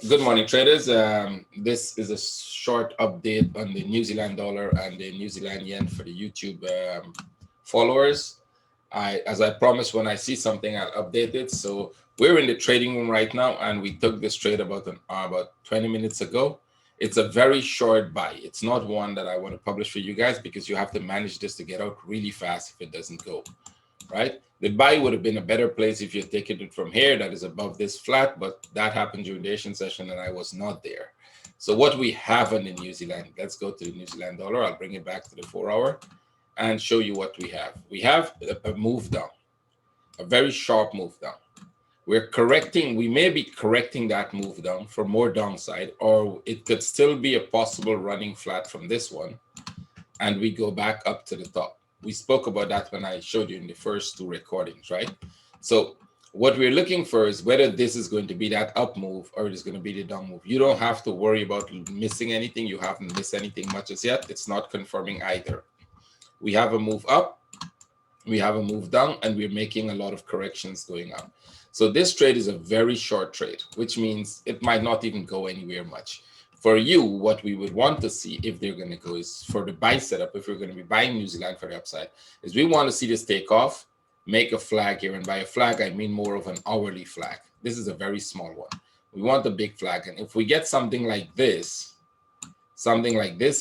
Good morning, traders. This is a short update on the New Zealand dollar and the New Zealand yen for the YouTube followers. As I promised, when I see something, I'll update it. So we're in the trading room right now, and we took this trade about 20 minutes ago. It's a very short buy. It's not one that I want to publish for you guys because you have to manage this to get out really fast if it doesn't go, right? The buy would have been a better place if you had taken it from here that is above this flat, but that happened during the Asian session and I was not there. So what we have in the New Zealand, let's go to the New Zealand dollar. I'll bring it back to the 4 hour and show you what we have. We have a move down, a very sharp move down. We're correcting, we may be correcting that move down for more downside, or it could still be a possible running flat from this one. And we go back up to the top. We spoke about that when I showed you in the first two recordings, right? So what we're looking for is whether this is going to be that up move or it is going to be the down move. You don't have to worry about missing anything. You haven't missed anything much as yet. It's not confirming either. We have a move up, we have a move down, and we're making a lot of corrections going up. So this trade is a very short trade, which means it might not even go anywhere much. For you, what we would want to see if they're going to go is for the buy setup, if we're going to be buying New Zealand for the upside, is we want to see this take off, make a flag here. And by a flag, I mean more of an hourly flag. This is a very small one. We want a big flag. And if we get something like this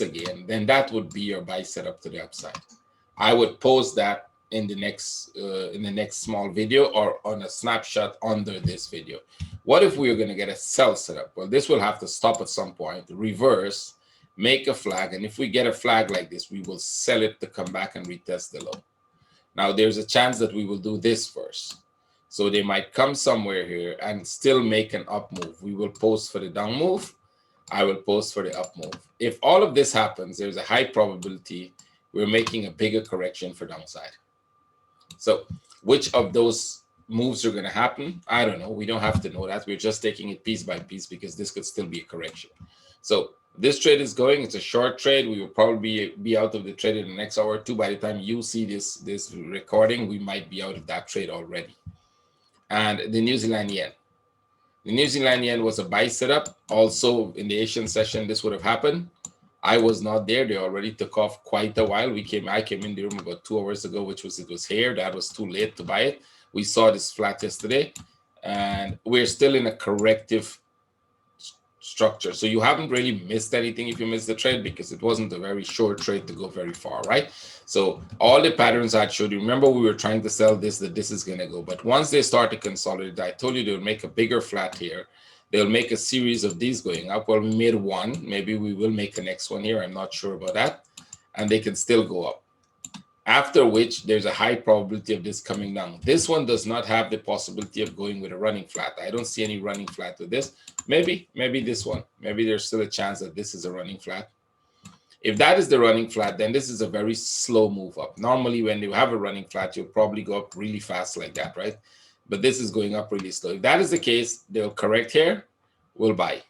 again, then that would be your buy setup to the upside. I would post that in the next small video or on a snapshot under this video. What if we are going to get a sell setup? Well, this will have to stop at some point, reverse, make a flag, and if we get a flag like this, we will sell it to come back and retest the low. Now, there's a chance that we will do this first. So they might come somewhere here and still make an up move. We will post for the down move. I will post for the up move. If all of this happens, there's a high probability we're making a bigger correction for downside. So which of those moves are going to happen? I don't know. We don't have to know that. We're just taking it piece by piece because this could still be a correction. So this trade is going. It's a short trade. We will probably be out of the trade in the next hour or two. By the time you see this recording, we might be out of that trade already. And the New Zealand yen. The New Zealand yen was a buy setup. Also in the Asian session, this would have happened. I was not there. They already took off quite a while. I came in the room about 2 hours ago, which was it was here. That was too late to buy it. We saw this flat yesterday, and we're still in a corrective structure. So you haven't really missed anything if you missed the trade because it wasn't a very short trade to go very far, right? So all the patterns I showed you, remember we were trying to sell this, that this is going to go. But once they start to consolidate, I told you they'll make a bigger flat here. They'll make a series of these going up. Well, we made one. Maybe we will make the next one here. I'm not sure about that. And they can still go up. After which, there's a high probability of this coming down. This one does not have the possibility of going with a running flat. I don't see any running flat with this. Maybe this one. Maybe there's still a chance that this is a running flat. If that is the running flat, then this is a very slow move up. Normally, when you have a running flat, you'll probably go up really fast like that, right? But this is going up really slow. If that is the case, they'll correct here, we'll buy.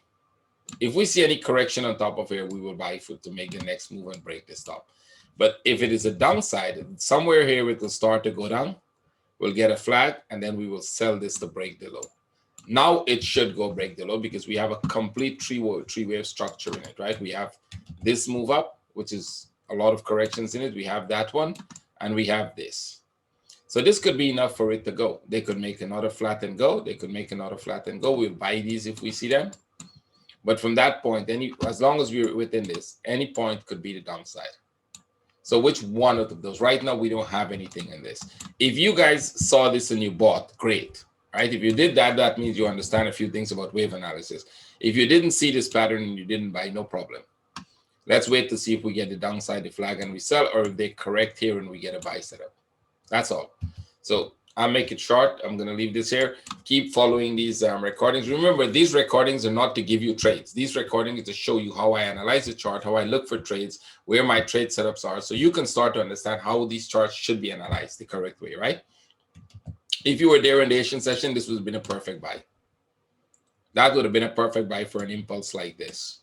If we see any correction on top of here, we will buy to make the next move and break this top. But if it is a downside, somewhere here it will start to go down, we'll get a flag, and then we will sell this to break the low. Now it should go break the low because we have a complete three-wave structure in it, right? We have this move up, which is a lot of corrections in it. We have that one, and we have this. So this could be enough for it to go. They could make another flat and go. They could make another flat and go. We'll buy these if we see them. But from that point, as long as we're within this, any point could be the downside. So which one of those? Right now, we don't have anything in this. If you guys saw this and you bought, great. Right? If you did that, that means you understand a few things about wave analysis. If you didn't see this pattern and you didn't buy, no problem. Let's wait to see if we get the downside, the flag, and we sell, or if they correct here and we get a buy setup. That's all. So I'll make it short. I'm going to leave this here. Keep following these recordings. Remember, these recordings are not to give you trades. These recordings are to show you how I analyze the chart, how I look for trades, where my trade setups are, so you can start to understand how these charts should be analyzed the correct way, right? If you were there in the Asian session, this would have been a perfect buy. That would have been a perfect buy for an impulse like this.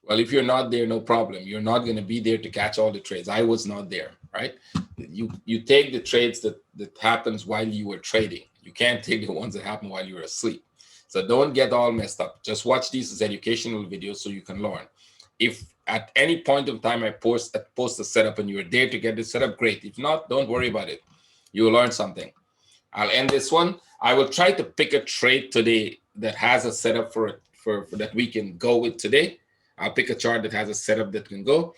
Well, if you're not there, no problem. You're not going to be there to catch all the trades. I was not there, right? You take the trades that happens while you were trading. You can't take the ones that happen while you were asleep. So don't get all messed up. Just watch these as educational videos so you can learn. If at any point of time I post a setup and you're there to get the setup, great. If not, don't worry about it. You will learn something. I'll end this one. I will try to pick a trade today that has a setup for that we can go with today. I'll pick a chart that has a setup that can go.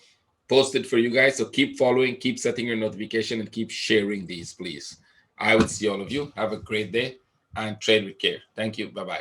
Post it for you guys. So keep following, keep setting your notification, and keep sharing these, please. I will see all of you. Have a great day and trade with care. Thank you. Bye-bye.